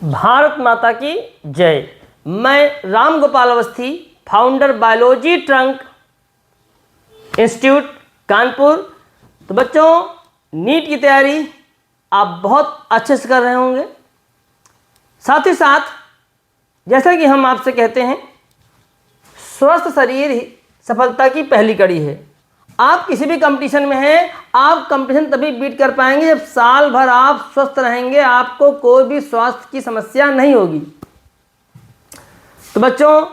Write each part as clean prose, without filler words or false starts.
भारत माता की जय। मैं Ram Gopal Awasthi, founder biology trunk institute Kanpur. तो बच्चों, नीट की तैयारी आप बहुत अच्छे से कर रहे होंगे। साथ ही साथ जैसा कि हम आपसे कहते हैं, स्वस्थ शरीर ही सफलता की पहली कड़ी है। आप किसी भी कंपटीशन में हैं, आप कंपटीशन तभी बीट कर पाएंगे जब साल भर आप स्वस्थ रहेंगे, आपको कोई भी स्वास्थ्य की समस्या नहीं होगी। तो बच्चों,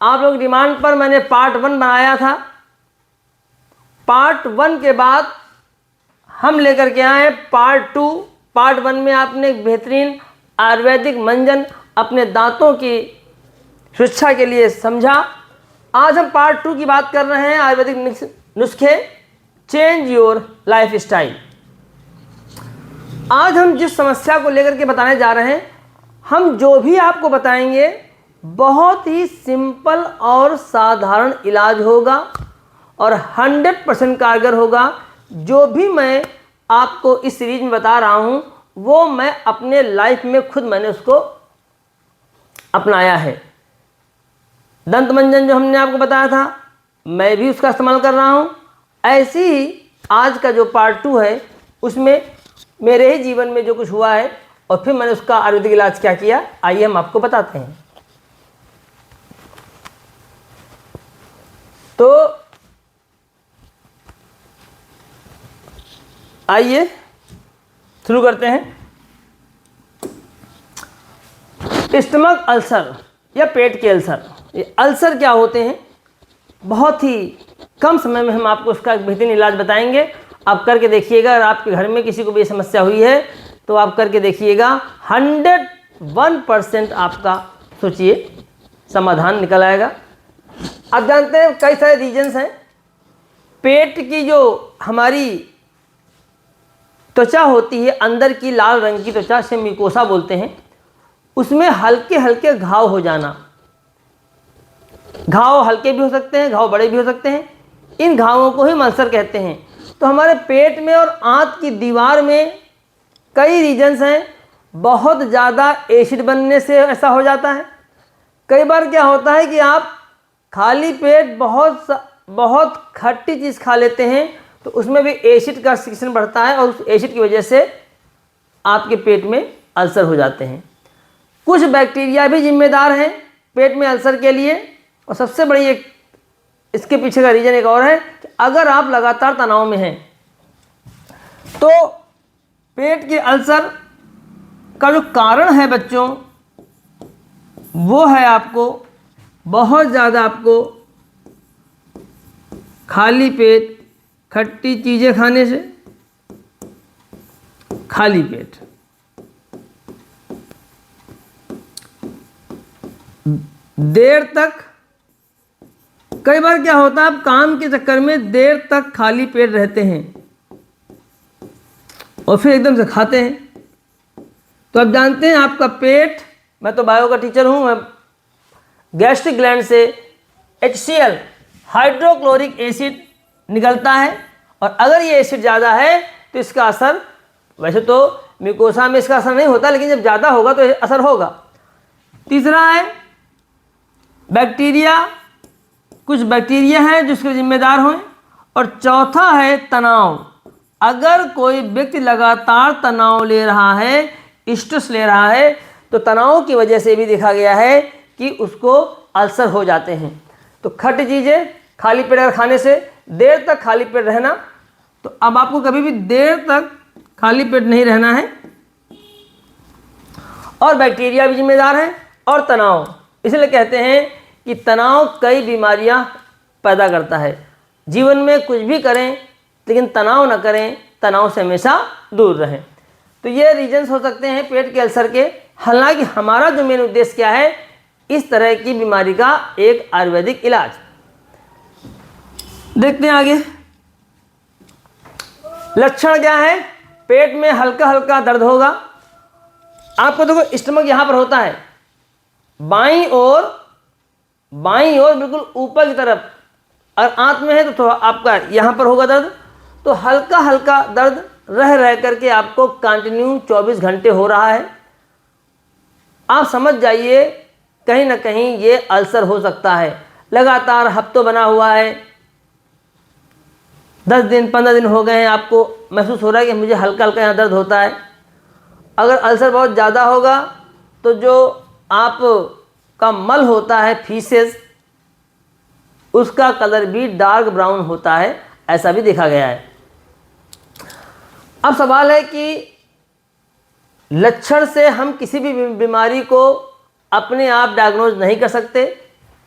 आप लोग डिमांड पर मैंने पार्ट 1 बनाया था। पार्ट 1 के बाद हम लेकर के आए पार्ट 2। पार्ट 1 में आपने एक बेहतरीन आयुर्वेदिक मंजन अपने दांतों की सुरक्षा के लिए समझा। आज हम पार्ट 2 की बात कर रहे हैं, आयुर्वेदिक नुस्खे, चेंज योर लाइफ स्टाइल। आज हम जिस समस्या को लेकर के बताने जा रहे हैं, हम जो भी आपको बताएंगे बहुत ही सिंपल और साधारण इलाज होगा और 100% कारगर होगा। जो भी मैं आपको इस सीरीज में बता रहा हूं वो मैं अपने लाइफ में खुद मैंने उसको अपनाया है। दंत मंजन जो हमने आपको बताया था, मैं भी उसका इस्तेमाल कर रहा हूँ। ऐसे ही आज का जो पार्ट 2 है उसमें मेरे ही जीवन में जो कुछ हुआ है और फिर मैंने उसका आयुर्वेदिक इलाज क्या किया, आइए हम आपको बताते हैं। तो आइए शुरू करते हैं। स्टमक अल्सर या पेट के अल्सर, ये अल्सर क्या होते हैं, बहुत ही कम समय में हम आपको उसका एक बेहतरीन इलाज बताएंगे। आप करके देखिएगा। अगर आपके घर में किसी को भी ये समस्या हुई है तो आप करके देखिएगा, 101% आपका सोचिए समाधान निकल आएगा। आप जानते हैं कई सारे रीजन्स हैं। पेट की जो हमारी त्वचा होती है, अंदर की लाल रंग की त्वचा से म्यूकोसा बोलते हैं, उसमें हल्के हल्के घाव हो जाना। घाव हल्के भी हो सकते हैं, घाव बड़े भी हो सकते हैं। इन घावों को ही अल्सर कहते हैं। तो हमारे पेट में और आंत की दीवार में कई रीजन्स हैं। बहुत ज़्यादा एसिड बनने से ऐसा हो जाता है। कई बार क्या होता है कि आप खाली पेट बहुत खट्टी चीज़ खा लेते हैं तो उसमें भी एसिड का सिक्रेशन बढ़ता है और उस एसिड की वजह से आपके पेट में अल्सर हो जाते हैं। कुछ बैक्टीरिया भी जिम्मेदार हैं पेट में अल्सर के लिए। और सबसे बड़ी एक इसके पीछे का रीजन एक और है कि अगर आप लगातार तनाव में हैं तो पेट के अल्सर का जो कारण है बच्चों, वो है आपको बहुत ज़्यादा आपको खाली पेट खट्टी चीज़ें खाने से। खाली पेट, देर तक, कई बार क्या होता है आप काम के चक्कर में देर तक खाली पेट रहते हैं और फिर एकदम से खाते हैं। तो आप जानते हैं आपका पेट, मैं तो बायो का टीचर हूं, मैं गैस्ट्रिक ग्लैंड से HCl हाइड्रोक्लोरिक एसिड निकलता है और अगर ये एसिड ज़्यादा है तो इसका असर, वैसे तो म्यूकोसा में इसका असर नहीं होता, लेकिन जब ज़्यादा होगा तो असर होगा। तीसरा है बैक्टीरिया, कुछ बैक्टीरिया हैं जो इसके जिम्मेदार हों। और चौथा है तनाव। अगर कोई व्यक्ति लगातार तनाव ले रहा है, स्ट्रेस ले रहा है, तो तनाव की वजह से भी देखा गया है कि उसको अल्सर हो जाते हैं। तो खट्टी चीज़ें खाली पेट अगर खाने से, देर तक खाली पेट रहना, तो अब आपको कभी भी देर तक खाली पेट नहीं रहना है। और बैक्टीरिया भी जिम्मेदार हैं और तनाव, इसलिए कहते हैं कि तनाव कई बीमारियां पैदा करता है। जीवन में कुछ भी करें लेकिन तनाव न करें, तनाव से हमेशा दूर रहें। तो ये रीजन्स हो सकते हैं पेट के अल्सर के। हालांकि हमारा जो मेन उद्देश्य क्या है, इस तरह की बीमारी का एक आयुर्वेदिक इलाज। देखते हैं आगे लक्षण क्या है। पेट में हल्का हल्का दर्द होगा। आपको देखो स्टमक यहाँ पर होता है, बाईं ओर बिल्कुल ऊपर की तरफ। अगर आंत में है तो आपका यहाँ पर होगा दर्द। तो हल्का हल्का दर्द रह करके आपको कंटिन्यू 24 घंटे हो रहा है। आप समझ जाइए कहीं ना कहीं ये अल्सर हो सकता है। लगातार हफ्तों बना हुआ है, 10 दिन 15 दिन हो गए हैं, आपको महसूस हो रहा है कि मुझे हल्का हल्का यहाँ दर्द होता है। अगर अल्सर बहुत ज़्यादा होगा तो जो आपका मल होता है, फीसेस, उसका कलर भी डार्क ब्राउन होता है, ऐसा भी देखा गया है। अब सवाल है कि लक्षण से हम किसी भी बीमारी को अपने आप डायग्नोज नहीं कर सकते।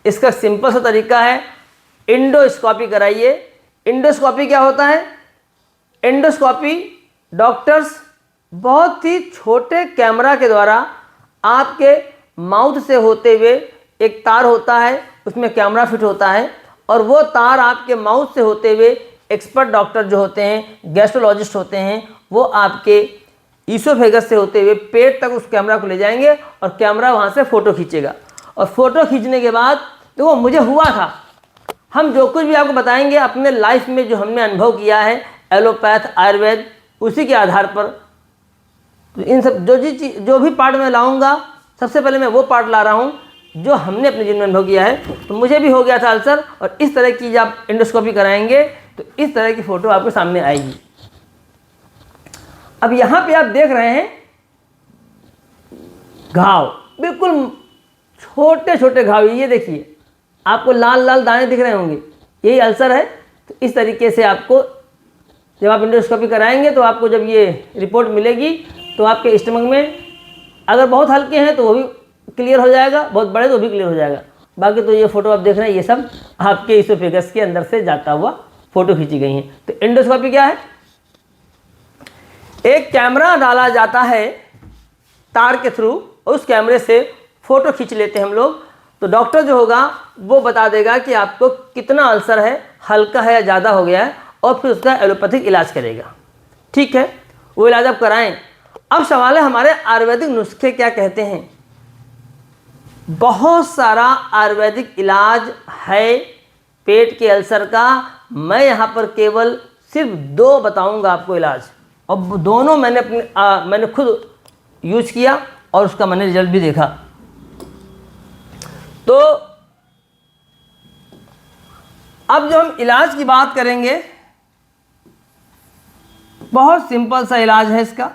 इसका सिंपल सा तरीका है, एंडोस्कोपी कराइए। एंडोस्कोपी क्या होता है? एंडोस्कोपी डॉक्टर्स बहुत ही छोटे कैमरा के द्वारा आपके माउथ से होते हुए, एक तार होता है उसमें कैमरा फिट होता है, और वो तार आपके माउथ से होते हुए एक्सपर्ट डॉक्टर जो होते हैं, गैस्ट्रोलॉजिस्ट होते हैं, वो आपके ईसोफेगस से होते हुए पेट तक उस कैमरा को ले जाएंगे और कैमरा वहाँ से फ़ोटो खींचेगा। और फ़ोटो खींचने के बाद देखो मुझे हुआ था, हम जो कुछ भी आपको बताएंगे अपने लाइफ में जो हमने अनुभव किया है, एलोपैथ, आयुर्वेद, उसी के आधार पर तो इन सब जो भी पार्ट मैं लाऊंगा, सबसे पहले मैं वो पार्ट ला रहा हूँ जो हमने अपने जीवन में अनुभव किया है। तो मुझे भी हो गया था अल्सर, और इस तरह की जब आप एंडोस्कोपी कराएंगे तो इस तरह की फ़ोटो आपके सामने आएगी। अब यहाँ पे आप देख रहे हैं घाव, बिल्कुल छोटे छोटे घाव, ये देखिए आपको लाल लाल दाने दिख रहे होंगे, यही अल्सर है। तो इस तरीके से आपको जब आप एंडोस्कोपी कराएंगे तो आपको जब ये रिपोर्ट मिलेगी तो आपके स्टमक में अगर बहुत हल्के हैं तो वो भी क्लियर हो जाएगा, बहुत बड़े तो भी क्लियर हो जाएगा। बाकी तो ये फ़ोटो आप देख रहे हैं, ये सब आपके ईसोफेगस के अंदर से जाता हुआ फ़ोटो खींची गई हैं। तो एंडोस्कोपी क्या है? एक कैमरा डाला जाता है तार के थ्रू, उस कैमरे से फ़ोटो खींच लेते हैं हम लोग। तो डॉक्टर जो होगा वो बता देगा कि आपको कितना अल्सर है, हल्का है या ज़्यादा हो गया है, और फिर उसका एलोपैथिक इलाज करेगा। ठीक है, वो इलाज आप कराएं। अब सवाल है हमारे आयुर्वेदिक नुस्खे क्या कहते हैं। बहुत सारा आयुर्वेदिक इलाज है पेट के अल्सर का। मैं यहाँ पर केवल सिर्फ 2 बताऊँगा आपको इलाज, और दोनों मैंने खुद यूज किया और उसका मैंने रिजल्ट भी देखा। तो अब जो हम इलाज की बात करेंगे, बहुत सिंपल सा इलाज है इसका।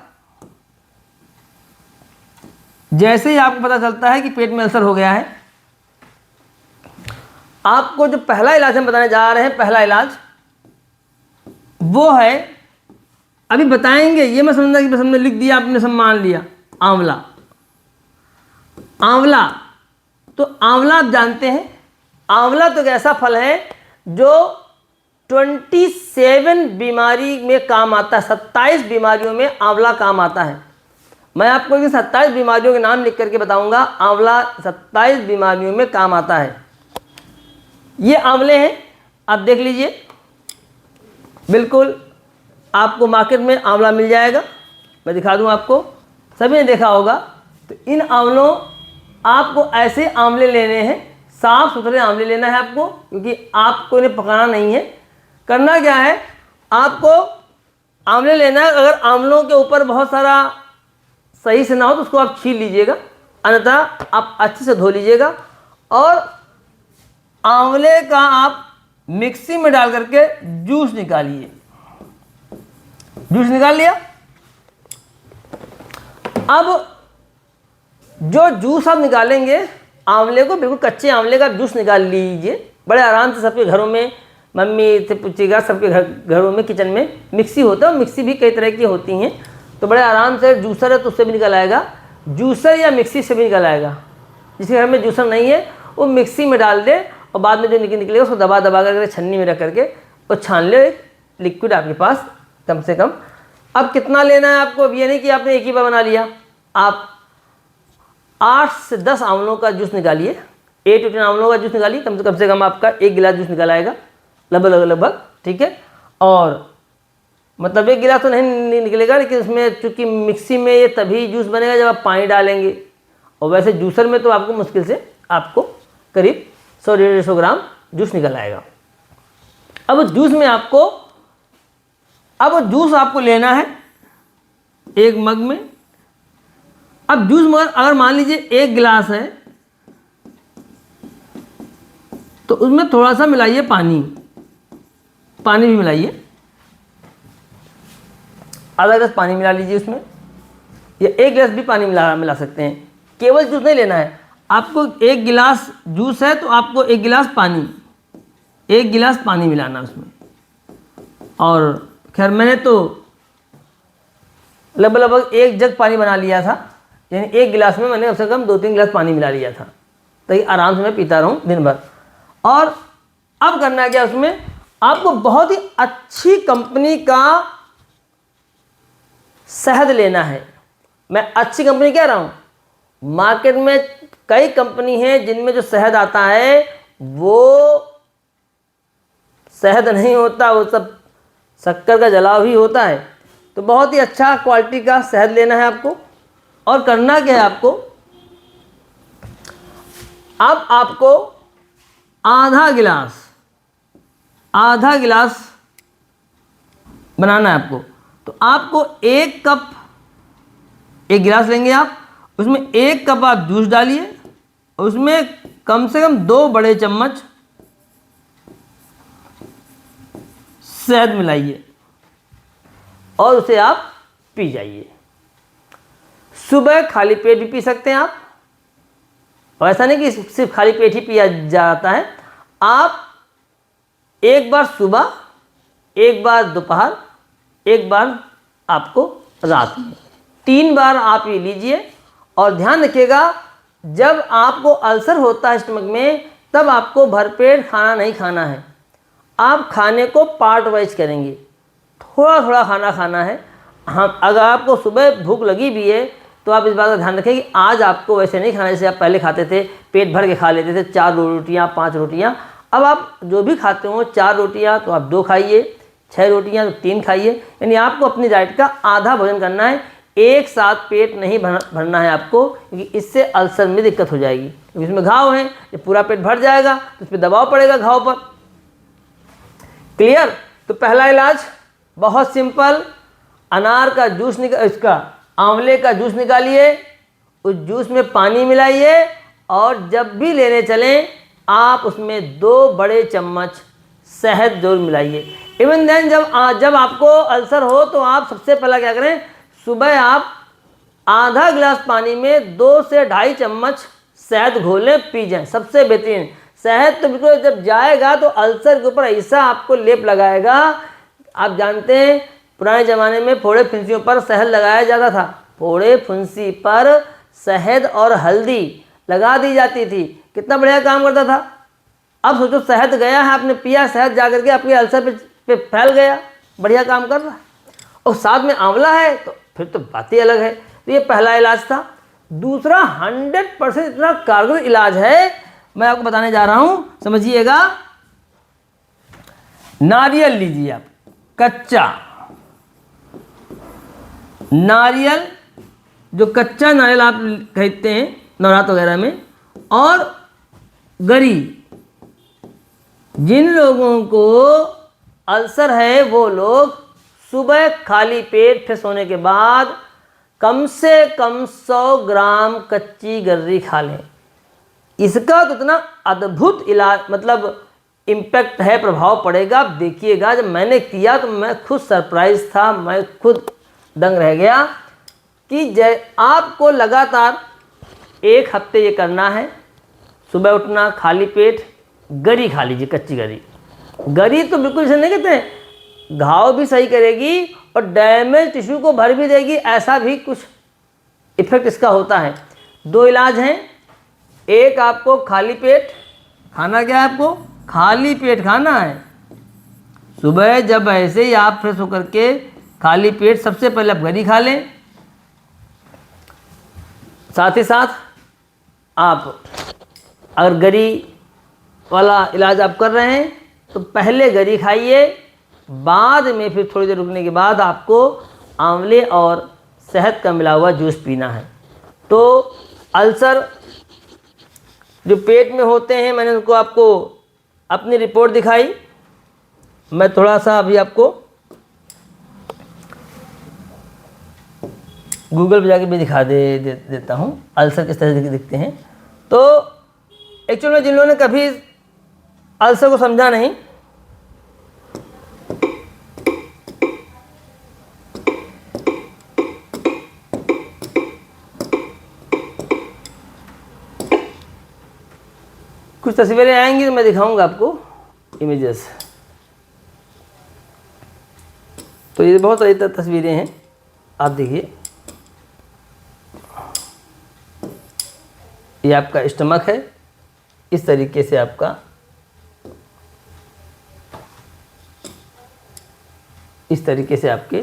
जैसे ही आपको पता चलता है कि पेट में अल्सर हो गया है, आपको जो पहला इलाज हम बताने जा रहे हैं, पहला इलाज वो है, अभी बताएंगे, ये मैं समझा कि बस हमने लिख दिया, आपने सब मान लिया। आंवला, आंवला तो आंवला आप जानते हैं, आंवला तो एक ऐसा फल है जो 27 बीमारी में काम आता है। 27 बीमारियों में आंवला काम आता है। मैं आपको ये 27 बीमारियों के नाम लिख करके बताऊंगा। आंवला 27 बीमारियों में काम आता है। ये आंवले हैं, आप देख लीजिए, बिल्कुल आपको मार्केट में आंवला मिल जाएगा। मैं दिखा दूं आपको, सभी ने देखा होगा। तो इन आंवलों, आपको ऐसे आंवले लेने हैं, साफ सुथरे आंवले लेना है आपको, क्योंकि आपको इन्हें पकाना नहीं है। करना क्या है, आपको आंवले लेना है। अगर आंवलों के ऊपर बहुत सारा सही से ना हो तो उसको आप छील लीजिएगा, अन्यथा आप अच्छे से धो लीजिएगा। और आंवले का आप मिक्सी में डाल करके जूस निकालिए। जूस निकाल लिया। अब जो जूस आप निकालेंगे आंवले को, बिल्कुल कच्चे आंवले का जूस निकाल लीजिए। बड़े आराम से सबके घरों में, मम्मी से पूछिएगा, सबके घरों में किचन में मिक्सी होता है, और मिक्सी भी कई तरह की होती हैं। तो बड़े आराम से, जूसर है तो उससे भी निकल आएगा, जूसर या मिक्सी से भी निकल आएगा। जिसके घर में जूसर नहीं है वो मिक्सी में डाल दे, और बाद में जो निकलेगा उसको दबा दबा करके छन्नी में रख करके और छान ले। लिक्विड आपके पास कम से कम। अब कितना लेना है आपको, अब ये नहीं कि आपने एक ही बार बना लिया। आप 8 से 10 आंवलों का जूस निकालिए, 8 to 10 आंवलों का जूस निकालिए। कम से कम आपका 1 गिलास जूस निकल आएगा लगभग। ठीक है, और मतलब 1 गिलास तो नहीं निकलेगा, लेकिन उसमें चूँकि मिक्सी में ये तभी जूस बनेगा जब आप पानी डालेंगे, और वैसे जूसर में तो आपको मुश्किल से आपको करीब 100-150 ग्राम जूस निकल आएगा। अब जूस में आपको, अब जूस आपको लेना है एक मग में, अब जूस मगर अगर मान लीजिए 1 गिलास है तो उसमें थोड़ा सा मिलाइए पानी, पानी भी मिलाइए, आधा गिलास पानी मिला लीजिए उसमें, या 1 गिलास भी पानी मिला सकते हैं। केवल जूस नहीं लेना है आपको, 1 गिलास जूस है तो आपको 1 गिलास पानी, 1 गिलास पानी मिलाना उसमें। और खैर मैंने तो लगभग 1 जग पानी बना लिया था, यानी 1 गिलास में मैंने कम से कम 2-3 गिलास पानी मिला लिया था, ताकि आराम से मैं पीता रहूं दिन भर। और अब करना क्या, उसमें आपको बहुत ही अच्छी कंपनी का शहद लेना है। मैं अच्छी कंपनी कह रहा हूं, मार्केट में कई कंपनी है जिनमें जो शहद आता है वो शहद नहीं होता, वो सब शक्कर का जलाव ही होता है। तो बहुत ही अच्छा क्वालिटी का शहद लेना है आपको। और करना क्या है आपको, अब आपको आधा गिलास बनाना है आपको। तो आपको 1 कप, 1 गिलास लेंगे आप, उसमें 1 कप आप जूस डालिए और उसमें कम से कम 2 बड़े चम्मच शहद मिलाइए और उसे आप पी जाइए। सुबह खाली पेट भी पी सकते हैं आप, और ऐसा नहीं कि सिर्फ खाली पेट ही पिया जाता है। आप 1 बार सुबह, 1 बार दोपहर, 1 बार आपको रात में, 3 बार आप ये लीजिए। और ध्यान रखिएगा, जब आपको अल्सर होता है स्टमक में तब आपको भरपेट खाना नहीं खाना है, आप खाने को पार्ट वाइज करेंगे, थोड़ा थोड़ा खाना खाना है। हाँ, अगर आपको सुबह भूख लगी भी है तो आप इस बात का ध्यान रखें कि आज आपको वैसे नहीं खाना जैसे आप पहले खाते थे, पेट भर के खा लेते थे, 4 रोटियाँ 5 रोटियाँ। अब आप जो भी खाते हो, 4 रोटियाँ तो आप 2 खाइए, 6 रोटियाँ तो 3 खाइए, यानी आपको अपनी डाइट का आधा भोजन करना है। एक साथ पेट नहीं भरना है आपको, क्योंकि इससे अल्सर में दिक्कत हो जाएगी। क्योंकि इसमें घाव है, जब पूरा पेट भर जाएगा तो उस पर दबाव पड़ेगा घाव पर। क्लियर? तो पहला इलाज बहुत सिंपल, अनार का जूस इसका आंवले का जूस निकालिए, उस जूस में पानी मिलाइए और जब भी लेने चलें आप उसमें 2 बड़े चम्मच शहद जरूर मिलाइए। इवन देन जब आपको अल्सर हो तो आप सबसे पहला क्या करें, सुबह आप आधा गिलास पानी में 2 से 2.5 चम्मच शहद घोलें, पी जाएं, सबसे बेहतरीन। शहद तो बिल्कुल जब जाएगा तो अल्सर के ऊपर ऐसा आपको लेप लगाएगा। आप जानते हैं पुराने ज़माने में फोड़े फुंसियों पर शहद लगाया जाता था, फोड़े फुंसी पर शहद और हल्दी लगा दी जाती थी, कितना बढ़िया काम करता था। अब सोचो शहद गया है, आपने पिया शहद, जाकर के आपके अल्सर पे फैल गया, बढ़िया काम कर रहा है, और साथ में आंवला है तो फिर तो बात ही अलग है। तो ये पहला इलाज था। दूसरा 100% इतना कारगर इलाज है, मैं आपको बताने जा रहा हूं, समझिएगा। नारियल लीजिए आप, कच्चा नारियल, जो कच्चा नारियल आप खरीदते हैं नवरात्र वगैरह में, और गरी। जिन लोगों को अल्सर है वो लोग सुबह खाली पेट फिर सोने के बाद कम से कम 100 ग्राम कच्ची गर्री खा लें। इसका तो इतना अद्भुत इलाज, मतलब इम्पैक्ट है, प्रभाव पड़ेगा। आप देखिएगा, जब मैंने किया तो मैं खुद सरप्राइज था, मैं खुद दंग रह गया कि आपको लगातार 1 हफ्ते ये करना है। सुबह उठना, खाली पेट गरी खा लीजिए, कच्ची गरी। गरी तो बिल्कुल इसे नहीं कहते हैं, घाव भी सही करेगी और डैमेज टिश्यू को भर भी देगी, ऐसा भी कुछ इफेक्ट इसका होता है। 2 इलाज हैं, एक आपको खाली पेट खाना, क्या है आपको खाली पेट खाना है। सुबह जब ऐसे ही आप फ्रेश होकर के खाली पेट सबसे पहले आप गरी खा लें। साथ ही साथ आप अगर गरी वाला इलाज आप कर रहे हैं तो पहले गरी खाइए, बाद में फिर थोड़ी देर रुकने के बाद आपको आंवले और शहद का मिला हुआ जूस पीना है। तो अल्सर जो पेट में होते हैं, मैंने उनको आपको अपनी रिपोर्ट दिखाई। मैं थोड़ा सा अभी आपको गूगल पे जाके भी दिखा देता हूँ अल्सर किस तरह से दिखते हैं। तो एक्चुअल में जिन लोगों ने कभी अल्सर को समझा नहीं, कुछ तस्वीरें आएंगी तो मैं दिखाऊंगा आपको इमेजेस। तो ये बहुत सारी तस्वीरें हैं, आप देखिए। ये आपका स्टमक है, इस तरीके से आपका इस तरीके से आपके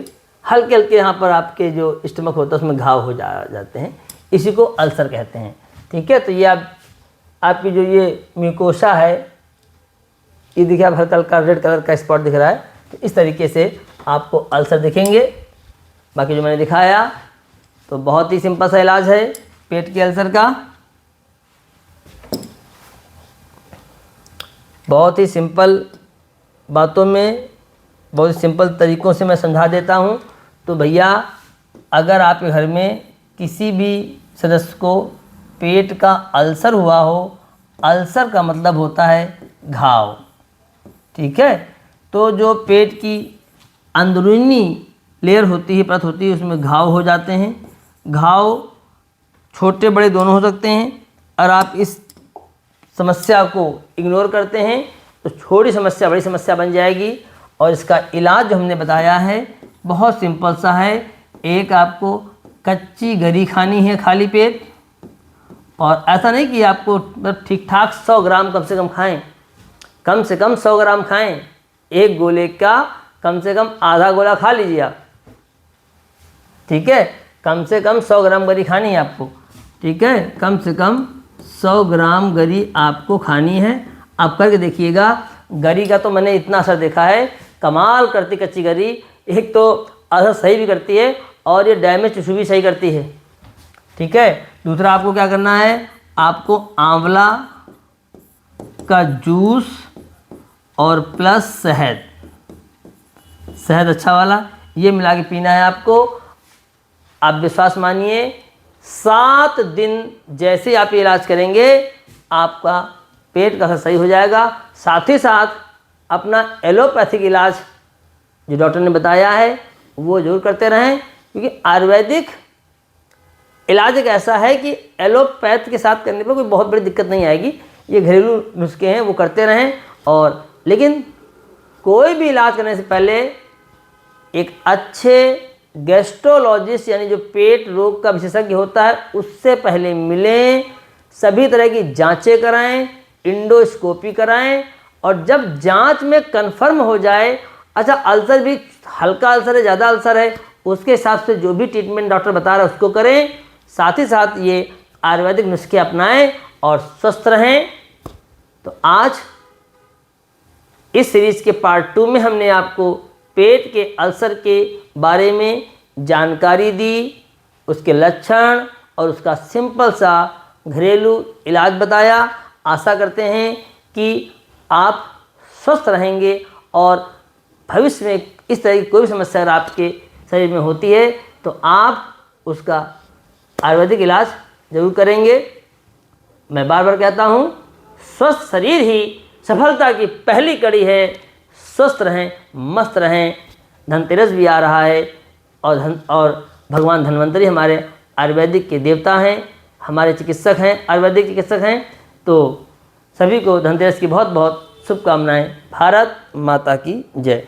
हल्के हल्के यहाँ पर आपके जो स्टमक होता है उसमें घाव हो जाते हैं, इसी को अल्सर कहते हैं। ठीक है, तो ये आपकी जो ये म्यूकोसा है, ये देखिए आप हल्का हल्का रेड कलर का स्पॉट दिख रहा है, तो इस तरीके से आपको अल्सर दिखेंगे। बाकी जो मैंने दिखाया तो बहुत ही सिंपल सा इलाज है पेट के अल्सर का, बहुत ही सिंपल बातों में, बहुत ही सिंपल तरीक़ों से मैं समझा देता हूँ। तो भैया अगर आपके घर में किसी भी सदस्य को पेट का अल्सर हुआ हो, अल्सर का मतलब होता है घाव। ठीक है, तो जो पेट की अंदरूनी लेयर होती है, परत होती है, उसमें घाव हो जाते हैं। घाव छोटे बड़े दोनों हो सकते हैं, और आप इस समस्या को इग्नोर करते हैं तो छोटी समस्या बड़ी समस्या बन जाएगी। और इसका इलाज जो हमने बताया है बहुत सिंपल सा है। एक आपको कच्ची गरी खानी है खाली पेट, और ऐसा नहीं कि आपको ठीक ठाक 100 ग्राम कम से कम खाएं, कम से कम 100 ग्राम खाएं। एक गोले का कम से कम आधा गोला खा लीजिए आप। ठीक है, कम से कम 100 ग्राम गरी खानी है आपको। ठीक है, कम से कम 100 ग्राम गरी आपको खानी है। आप करके देखिएगा। गरी का तो मैंने इतना असर देखा है, कमाल करती कच्ची गरी। एक तो असर सही भी करती है और ये डैमेज टिश्यू भी सही करती है। ठीक है, दूसरा आपको क्या करना है, आपको आंवला का जूस और प्लस शहद, शहद अच्छा वाला, ये मिला के पीना है आपको। आप विश्वास मानिए 7 दिन जैसे ही आप ये इलाज करेंगे आपका पेट का असर सही हो जाएगा। साथ ही साथ अपना एलोपैथिक इलाज जो डॉक्टर ने बताया है वो जरूर करते रहें, क्योंकि आयुर्वेदिक इलाज एक ऐसा है कि एलोपैथ के साथ करने पर कोई बहुत बड़ी दिक्कत नहीं आएगी। ये घरेलू नुस्खे हैं, वो करते रहें। और लेकिन कोई भी इलाज करने से पहले एक अच्छे गैस्ट्रोलॉजिस्ट यानी जो पेट रोग का विशेषज्ञ होता है उससे पहले मिलें, सभी तरह की जांचें कराएं, इंडोस्कोपी कराएं, और जब जांच में कंफर्म हो जाए अच्छा अल्सर भी हल्का अल्सर है ज़्यादा अल्सर है, उसके हिसाब से जो भी ट्रीटमेंट डॉक्टर बता रहा है उसको करें। साथ ही साथ ये आयुर्वेदिक नुस्खे अपनाएं और स्वस्थ रहें। तो आज इस सीरीज़ के पार्ट 2 में हमने आपको पेट के अल्सर के बारे में जानकारी दी, उसके लक्षण और उसका सिंपल सा घरेलू इलाज बताया। आशा करते हैं कि आप स्वस्थ रहेंगे और भविष्य में इस तरह की कोई भी समस्या अगर आपके शरीर में होती है तो आप उसका आयुर्वेदिक इलाज जरूर करेंगे। मैं बार बार कहता हूँ, स्वस्थ शरीर ही सफलता की पहली कड़ी है। स्वस्थ रहें, मस्त रहें। धनतेरस भी आ रहा है और भगवान धन्वंतरी हमारे आयुर्वेदिक के देवता हैं, हमारे चिकित्सक हैं, आयुर्वेदिक चिकित्सक हैं। तो सभी को धनतेरस की बहुत बहुत शुभकामनाएं। भारत माता की जय।